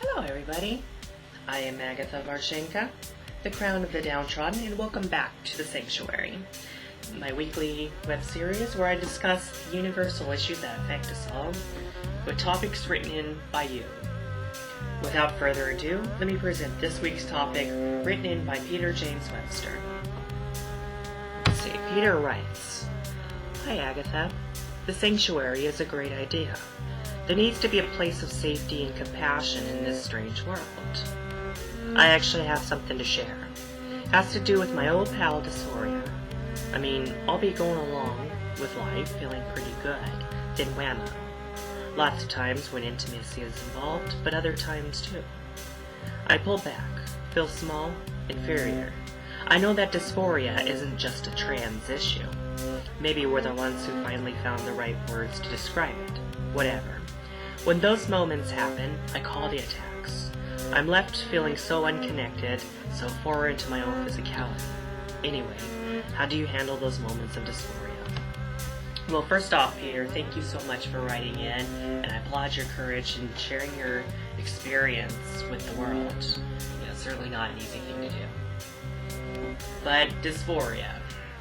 Hello everybody, I am Agatha Varshenka, the crown of the downtrodden, and welcome back to The Sanctuary, my weekly web series where I discuss the universal issues that affect us all, with topics written in by you. Without further ado, let me present this week's topic, written in by Peter James Webster. Let's see, Peter writes, Hi Agatha, The Sanctuary is a great idea. There needs to be a place of safety and compassion in this strange world. I actually have something to share. It has to do with my old pal Dysphoria. I mean, I'll be going along with life feeling pretty good, then whammo. Lots of times when intimacy is involved, but other times too. I pull back, feel small, inferior. I know that dysphoria isn't just a trans issue. Maybe we're the ones who finally found the right words to describe it. Whatever. When those moments happen, I call the attacks. I'm left feeling so unconnected, so far into my own physicality. Anyway, how do you handle those moments of dysphoria? Well, first off, Peter, thank you so much for writing in, and I applaud your courage in sharing your experience with the world. Certainly not an easy thing to do. But dysphoria,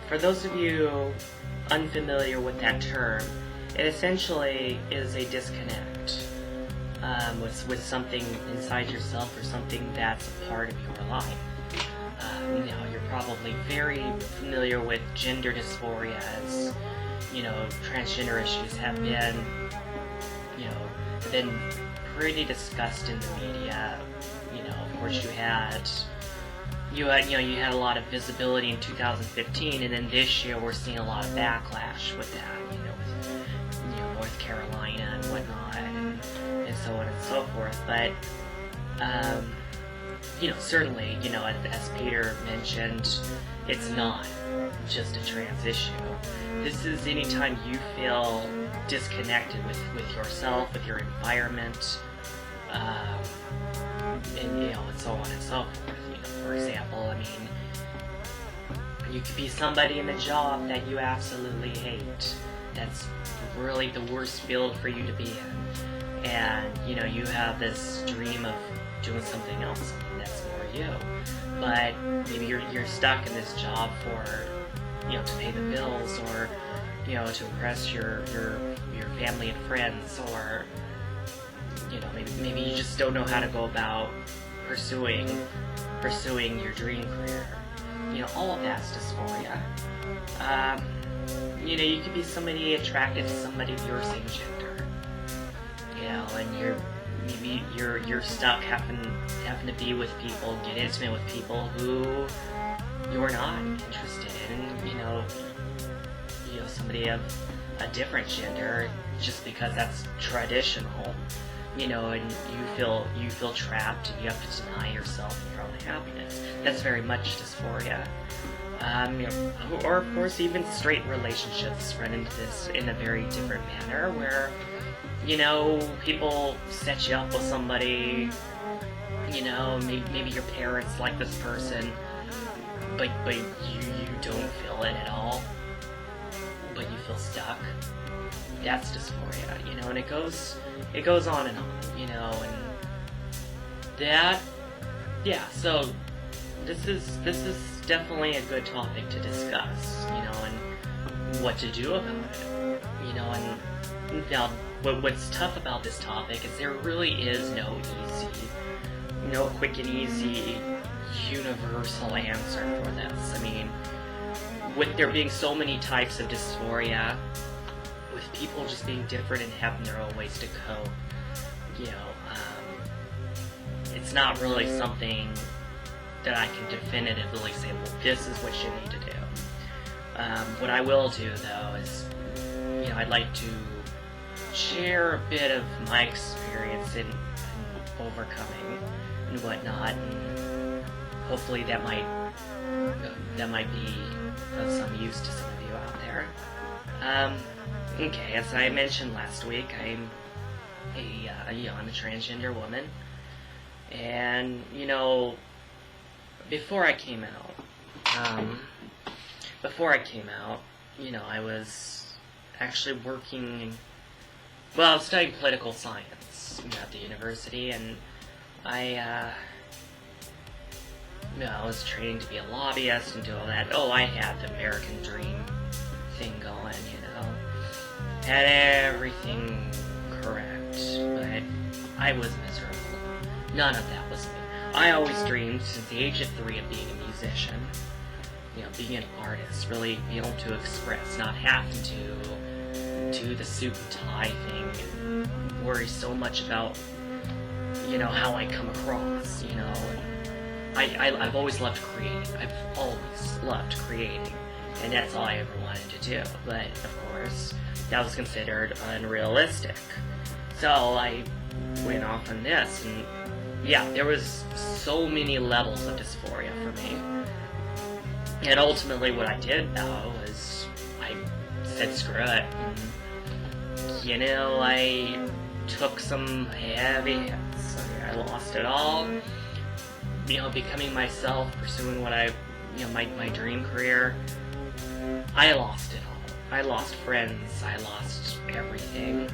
for those of you unfamiliar with that term, it essentially is a disconnect with something inside yourself or something that's a part of your life. You're probably very familiar with gender dysphoria, as transgender issues have been pretty discussed in the media. Of course, you had a lot of visibility in 2015, and then this year we're seeing a lot of backlash with that. With North Carolina and whatnot, and so on and so forth. But certainly, as Peter mentioned, it's not just a trans issue. This is anytime you feel disconnected with yourself, with your environment, and so on and so forth. For example, you could be somebody in a job that you absolutely hate. That's really the worst field for you to be in. And, you have this dream of doing something else, something that's for you. But maybe you're stuck in this job for, to pay the bills, or, to impress your family and friends, or, maybe you just don't know how to go about pursuing your dream career. All of that's dysphoria. You could be somebody attracted to somebody of your same gender. And you're stuck having to be with people, get intimate with people who you're not interested in. Somebody of a different gender, just because that's traditional. And you feel trapped, and you have to deny yourself your own happiness. That's very much dysphoria. Or of course, even straight relationships run into this in a very different manner, where people set you up with somebody. Maybe your parents like this person, but you don't feel it at all. But you feel stuck. That's dysphoria, and it goes on and on, and that, so this is definitely a good topic to discuss, and what to do about it, and now what's tough about this topic is there really is no quick and easy universal answer for this. With there being so many types of dysphoria, with people just being different and having their own ways to cope, it's not really something that I can definitively say, well, this is what you need to do. What I will do, though, is, I'd like to share a bit of my experience in overcoming and whatnot, and hopefully that might be of some use to some of you out there. Okay, as I mentioned last week, I'm a transgender woman, and before I came out, I was actually working. Well, I was studying political science at the university, and I was training to be a lobbyist and do all that. Oh, I had the American dream thing going, Had everything correct, but I was miserable. None of that was me. I always dreamed since the age of 3 of being a musician. Being an artist, really being able to express, not having to do the suit and tie thing and worry so much about, how I come across, I've always loved creating. I've always loved creating, and that's all I ever wanted to do. But, of course, that was considered unrealistic. So I went off on this, and there was so many levels of dysphoria for me. And ultimately what I did, though, was I said screw it. And, I took some heavy hits. I lost it all. Becoming myself, pursuing what my dream career. I lost it all. I lost friends. I lost everything.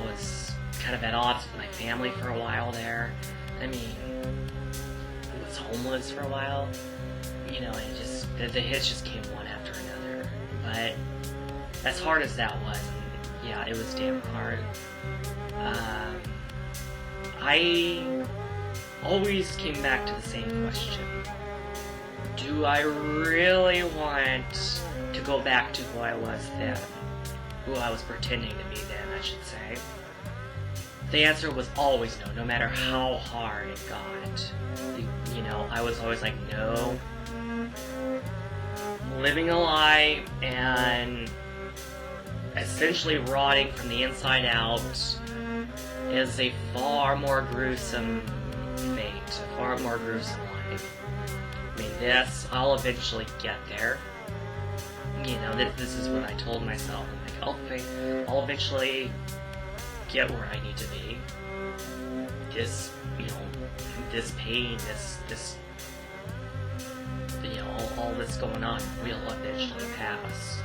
Was kind of at odds with my family for a while there. I was homeless for a while. And just the hits just came one after another. But as hard as that was, it was damn hard. I always came back to the same question. Do I really want to go back to who I was then? Who I was pretending to be then, I should say. The answer was always no, no matter how hard it got. I was always like, no. Living a lie and essentially rotting from the inside out is a far more gruesome fate, a far more gruesome life. I'll eventually get there. This is what I told myself. I'll eventually get where I need to be. This pain, this all this going on will eventually pass.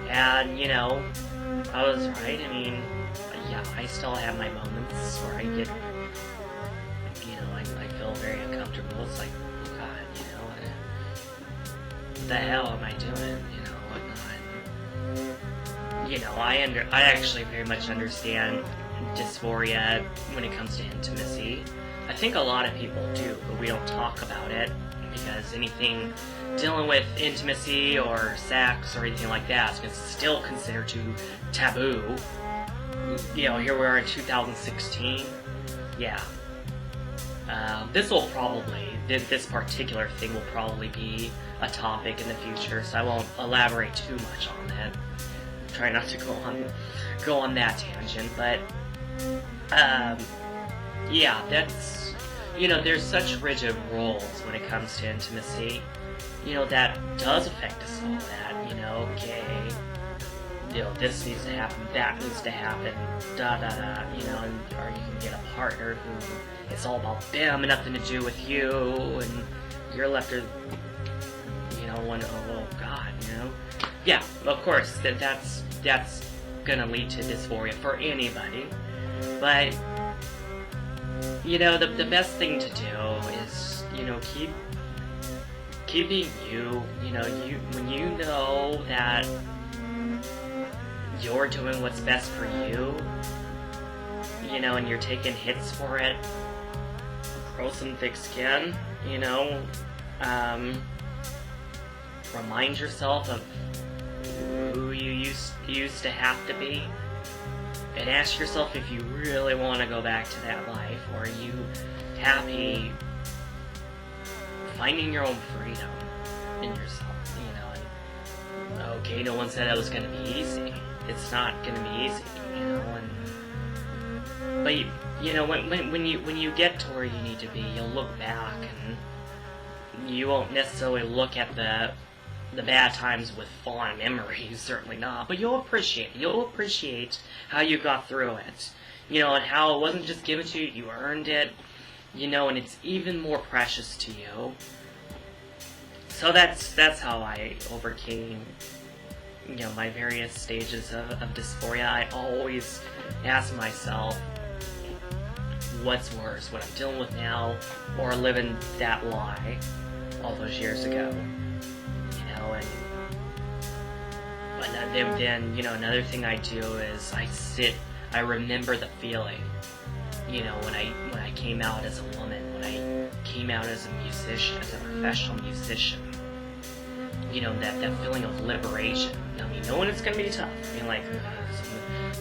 And, I was right. I still have my moments where I get, I feel very uncomfortable. It's like, oh God, what the hell am I doing? Whatnot. I actually very much understand dysphoria when it comes to intimacy. I think a lot of people do, but we don't talk about it because anything dealing with intimacy or sex or anything like that is still considered too taboo. Here we are in 2016. This particular thing will probably be a topic in the future, so I won't elaborate too much on it. Try not to go on that tangent, but that's there's such rigid roles when it comes to intimacy. That does affect us all. That this needs to happen, that needs to happen, or you can get a partner who it's all about them and nothing to do with you, and you're left with one, oh God, of course that's gonna lead to dysphoria for anybody, but the best thing to do is keep being you. When you know that you're doing what's best for you, and you're taking hits for it, grow some thick skin, remind yourself of who you used to have to be, and ask yourself if you really want to go back to that life, or are you happy finding your own freedom in yourself, and okay, no one said it was going to be easy. It's not going to be easy, but when you get to where you need to be, you'll look back and you won't necessarily look at the bad times with fond memories, certainly not, but you'll appreciate how you got through it, and how it wasn't just given to you, you earned it, and it's even more precious to you. So that's how I overcame my various stages of dysphoria, I always ask myself, what's worse, what I'm dealing with now, or living that lie all those years ago? And then another thing I do is I remember the feeling, when I came out as a woman, when I came out as a musician, as a professional musician, that feeling of liberation. I mean, knowing it's gonna be tough.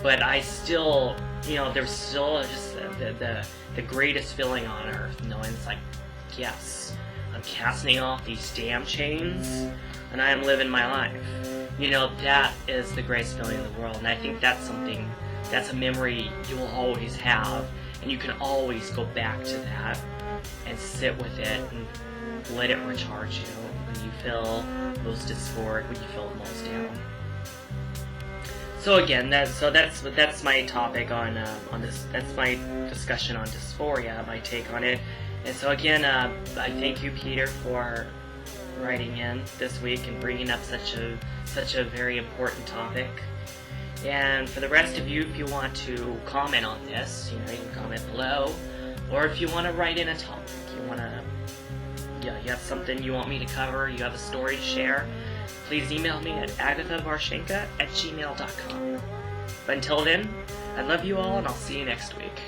But I still, there's still just the greatest feeling on earth, knowing it's like, yes, I'm casting off these damn chains, and I am living my life. That is the greatest feeling in the world, and I think that's a memory you will always have, and you can always go back to that and sit with it and let it recharge you when you feel most dysphoric, when you feel most down. So again, that's my topic on this. That's my discussion on dysphoria, my take on it. And so again, I thank you, Peter, for writing in this week and bringing up such a very important topic. And for the rest of you, if you want to comment on this, you can comment below, or if you want to write in a topic, you have something you want me to cover, you have a story to share, please email me at agathavarshenka@gmail.com. But until then, I love you all, and I'll see you next week.